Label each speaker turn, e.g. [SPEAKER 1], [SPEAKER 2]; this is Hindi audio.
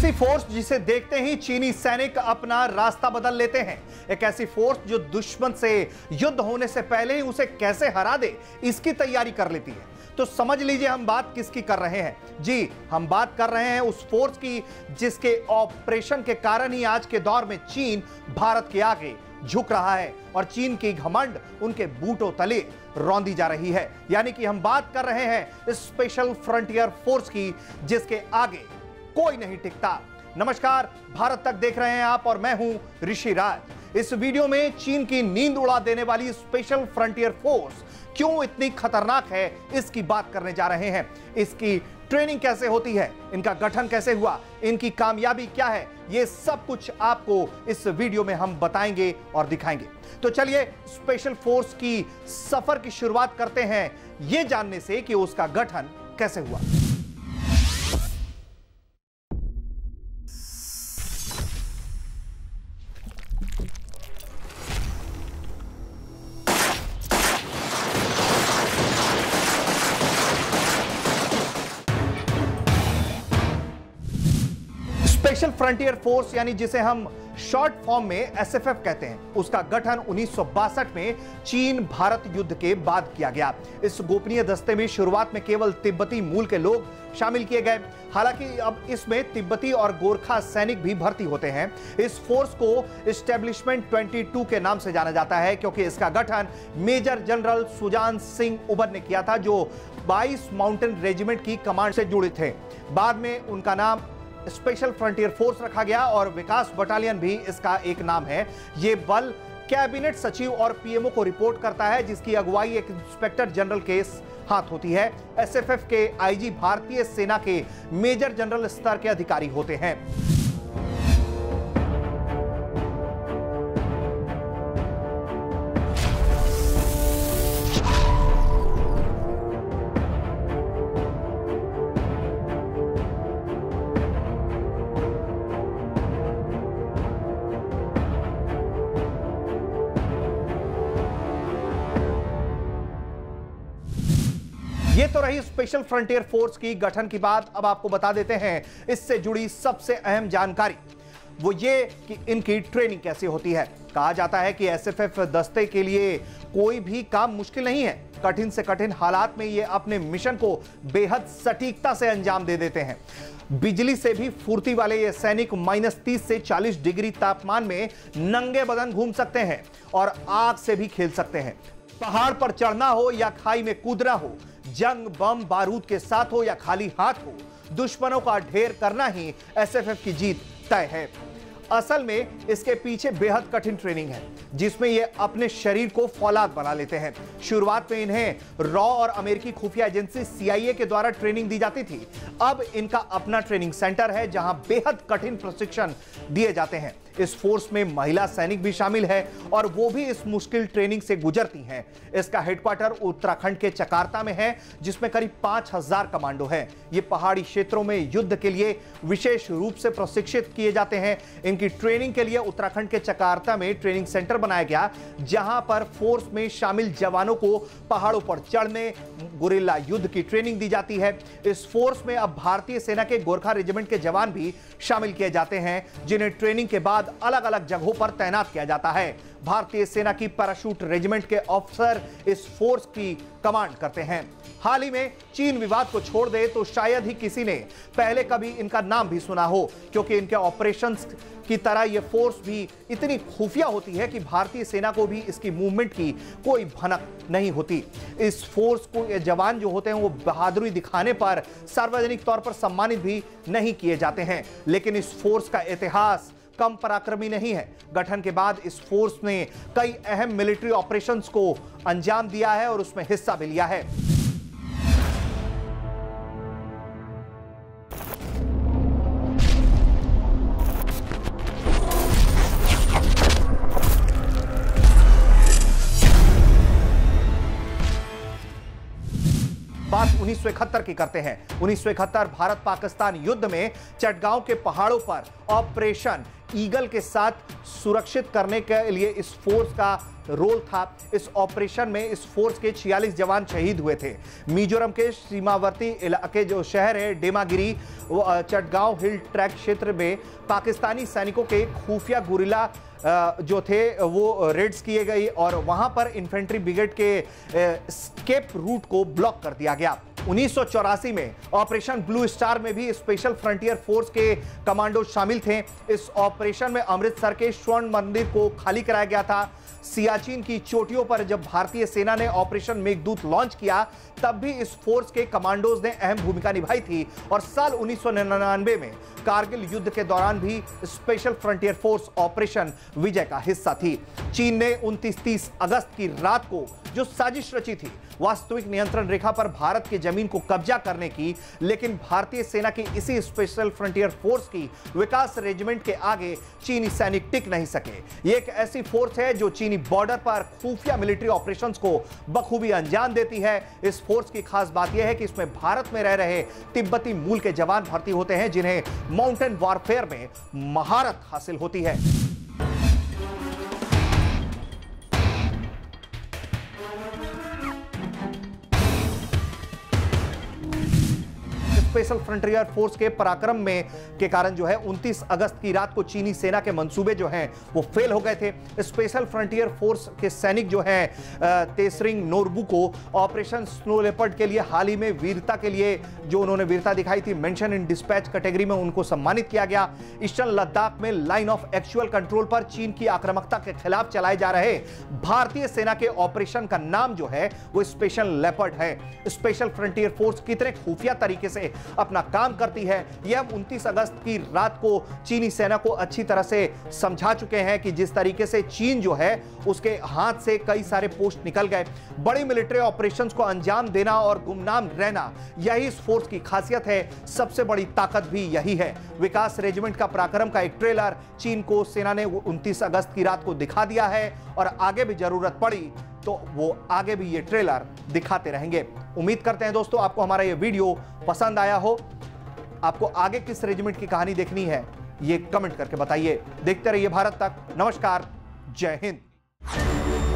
[SPEAKER 1] ऐसी फोर्स जिसे देखते ही चीनी सैनिक अपना रास्ता बदल लेते हैं। एक ऐसी फोर्स जो दुश्मन से युद्ध होने से पहले ही उसे कैसे हरा दे इसकी तैयारी कर लेती है। तो समझ लीजिए हम बात किसकी कर रहे हैं। जी, हम बात कर रहे हैं उस फोर्स की जिसके ऑपरेशन के कारण ही आज के दौर में चीन भारत के आगे झुक रहा है और चीन की घमंड उनके बूटों तले रौंदी जा रही है। यानी कि हम बात कर रहे हैं स्पेशल फ्रंटियर फोर्स की जिसके आगे कोई नहीं टिकता। नमस्कार, भारत तक देख रहे हैं आप और मैं हूं ऋषि राज। इस वीडियो में चीन की नींद उड़ा देने वाली स्पेशल फ्रंटियर फोर्स क्यों इतनी खतरनाक है इसकी बात करने जा रहे हैं। इसकी ट्रेनिंग कैसे होती है, इनका गठन कैसे हुआ, इनकी कामयाबी क्या है, यह सब कुछ आपको इस वीडियो में हम बताएंगे और दिखाएंगे। तो चलिए स्पेशल फोर्स की सफर की शुरुआत करते हैं यह जानने से कि उसका गठन कैसे हुआ। स्पेशल फ्रंटियर फोर्स यानी जिसे हम शॉर्ट फॉर्म में एसएफएफ कहते हैं, उसका गठन 1962 में चीन भारत युद्ध के बाद किया गया। इस गोपनीय दस्ते में शुरुआत में केवल तिब्बती मूल के लोग शामिल किए गए। हालांकि अब इसमें तिब्बती और गोरखा सैनिक भी भर्ती होते हैं। इस फोर्स को एस्टेब्लिशमेंट 22 के नाम से जाना जाता है क्योंकि इसका गठन मेजर जनरल सुजान सिंह उबर ने किया था, जो 22 माउंटेन रेजिमेंट की कमांड से जुड़े थे। बाद में उनका नाम स्पेशल फ्रंटियर फोर्स रखा गया और विकास बटालियन भी इसका एक नाम है। यह बल कैबिनेट सचिव और पीएमओ को रिपोर्ट करता है, जिसकी अगुवाई एक इंस्पेक्टर जनरल के हाथ होती है। एसएफएफ के आईजी भारतीय सेना के मेजर जनरल स्तर के अधिकारी होते हैं। ये तो रही स्पेशल फ्रंटियर फोर्स की गठन की बात। अब आपको बता देते हैं इससे जुड़ी सबसे अहम जानकारी, वो ये कि इनकी ट्रेनिंग कैसे होती है। कहा जाता है कि एसएफएफ दस्ते के लिए कोई भी काम मुश्किल नहीं है। कठिन से कठिन हालात में ये अपने मिशन को बेहद सटीकता से अंजाम दे देते हैं। बिजली से भी फुर्ती वाले ये सैनिक -30 से 40 डिग्री तापमान में नंगे बदन घूम सकते हैं और आग से भी खेल सकते हैं। पहाड़ पर चढ़ना हो या खाई में कूदना हो, जंग बम बारूद के साथ हो या खाली हाथ हो, दुश्मनों का ढेर करना ही एसएफएफ की जीत तय है। असल में इसके पीछे बेहद कठिन ट्रेनिंग है जिसमें ये अपने शरीर को फौलाद बना लेते हैं। शुरुआत में इन्हें रॉ और अमेरिकी खुफिया एजेंसी CIA के द्वारा ट्रेनिंग दी जाती थी। अब इनका अपना ट्रेनिंग सेंटर है जहां बेहद कठिन प्रशिक्षण दिए जाते हैं। इस फोर्स में महिला सैनिक भी शामिल है और वो भी इस मुश्किल ट्रेनिंग से गुजरती हैं। इसका हेडक्वार्टर उत्तराखंड के चकारता में है, जिसमें करीब 5000 कमांडो हैं। ये पहाड़ी क्षेत्रों में युद्ध के लिए विशेष रूप से प्रशिक्षित किए जाते हैं। इनकी ट्रेनिंग के लिए उत्तराखंड के चकारता में ट्रेनिंग सेंटर बनाया गया, जहां पर फोर्स में शामिल जवानों को पहाड़ों पर चढ़ने, गुरिल्ला युद्ध की ट्रेनिंग दी जाती है। इस फोर्स में अब भारतीय सेना के गोरखा रेजिमेंट के जवान भी शामिल किए जाते हैं, जिन्हें ट्रेनिंग के बाद अलग अलग जगहों पर तैनात किया जाता है। भारतीय सेना की पैराशूट रेजिमेंट के ऑफिसर इस फोर्स की कमांड करते हैं। हाल ही में चीन विवाद को छोड़ दे तो शायद ही किसी ने पहले कभी इनका नाम भी सुना हो, क्योंकि इनके ऑपरेशंस की तरह यह फोर्स भी इतनी खुफिया होती है कि भारतीय सेना को भी इसकी मूवमेंट की कोई भनक नहीं होती। इस फोर्स को ये जवान जो होते हैं वो बहादुरी दिखाने पर सार्वजनिक तौर पर सम्मानित भी नहीं किए जाते हैं, लेकिन इस फोर्स का इतिहास कम पराक्रमी नहीं है। गठन के बाद इस फोर्स ने कई अहम मिलिट्री ऑपरेशंस को अंजाम दिया है और उसमें हिस्सा भी लिया है। बात 1971 की करते हैं। 1971 भारत पाकिस्तान युद्ध में चटगांव के पहाड़ों पर ऑपरेशन ईगल के साथ सुरक्षित करने के लिए इस फोर्स का रोल था। इस ऑपरेशन में इस फोर्स के 46 जवान शहीद हुए थे। मिजोरम के सीमावर्ती इलाके जो शहर है डेमागिरी चटगांव हिल ट्रैक क्षेत्र में पाकिस्तानी सैनिकों के खुफिया गुरिल्ला जो थे वो रेड्स किए गई और वहां पर इन्फेंट्री ब्रिगेड के एस्केप रूट को ब्लॉक कर दिया गया। 1984 में ऑपरेशन ब्लू स्टार में भी स्पेशल फ्रंटियर फोर्स के कमांडो शामिल थे। इस ऑपरेशन में अमृतसर के स्वर्ण मंदिर को खाली कराया गया था। सियाचिन की चोटियों पर जब भारतीय सेना ने ऑपरेशन मेघदूत लॉन्च किया तब भी इस फोर्स के कमांडोज ने अहम भूमिका निभाई थी और साल 1999 में कारगिल युद्ध के दौरान भी स्पेशल फ्रंटियर फोर्स ऑपरेशन विजय का हिस्सा थी। चीन ने 29-30 अगस्त की रात को जो साजिश रची थी वास्तविक नियंत्रण रेखा पर भारत की जमीन को कब्जा करने की, लेकिन भारतीय सेना की इसी स्पेशल फ्रंटियर फोर्स की विकास रेजिमेंट के आगे चीनी सैनिक टिक नहीं सके। यह एक ऐसी फोर्स है जो चीनी बॉर्डर पर खुफिया मिलिट्री ऑपरेशंस को बखूबी अंजाम देती है। इस फोर्स की खास बात यह है कि इसमें भारत में रह रहे तिब्बती मूल के जवान भर्ती होते हैं जिन्हें माउंटेन वॉरफेयर में महारत हासिल होती है। स्पेशल फ्रंटियर फोर्स के पराक्रम में के कारण जो है 29 अगस्त की रात को चीनी सेना के मंसूबे जो हैं वो फेल हो गए थे। स्पेशल फ्रंटियर फोर्स के सैनिक जो हैं तेसरिंग नोरबू को ऑपरेशन स्नो लेपर्ड के लिए हाल ही में वीरता के लिए जो उन्होंने वीरता दिखाई थी मेंशन इन डिस्पैच कैटेगरी में उनको सम्मानित किया गया। ईस्टर्न लद्दाख में लाइन ऑफ एक्चुअल कंट्रोल पर चीन की आक्रामकता के खिलाफ चलाए जा रहे भारतीय सेना के ऑपरेशन का नाम जो है वो स्पेशल लेपर्ड है। स्पेशल फ्रंटियर फोर्स कितने खुफिया तरीके से अपना काम करती है यह हम 29 अगस्त की रात को चीनी सेना को अच्छी तरह से समझा चुके हैं कि जिस तरीके से चीन जो है उसके हाथ से कई सारे पोस्ट निकल गए। बड़ी मिलिट्री ऑपरेशंस को अंजाम देना और गुमनाम रहना यही इस फोर्स की खासियत है। सबसे बड़ी ताकत भी यही है। विकास रेजिमेंट का पराक्रम का एक ट्रेलर चीन को सेना ने 29 अगस्त की रात को दिखा दिया है और आगे भी जरूरत पड़ी तो वो आगे भी ये ट्रेलर दिखाते रहेंगे। उम्मीद करते हैं दोस्तों आपको हमारा ये वीडियो पसंद आया हो। आपको आगे किस रेजिमेंट की कहानी देखनी है ये कमेंट करके बताइए। देखते रहिए भारत तक। नमस्कार, जय हिंद।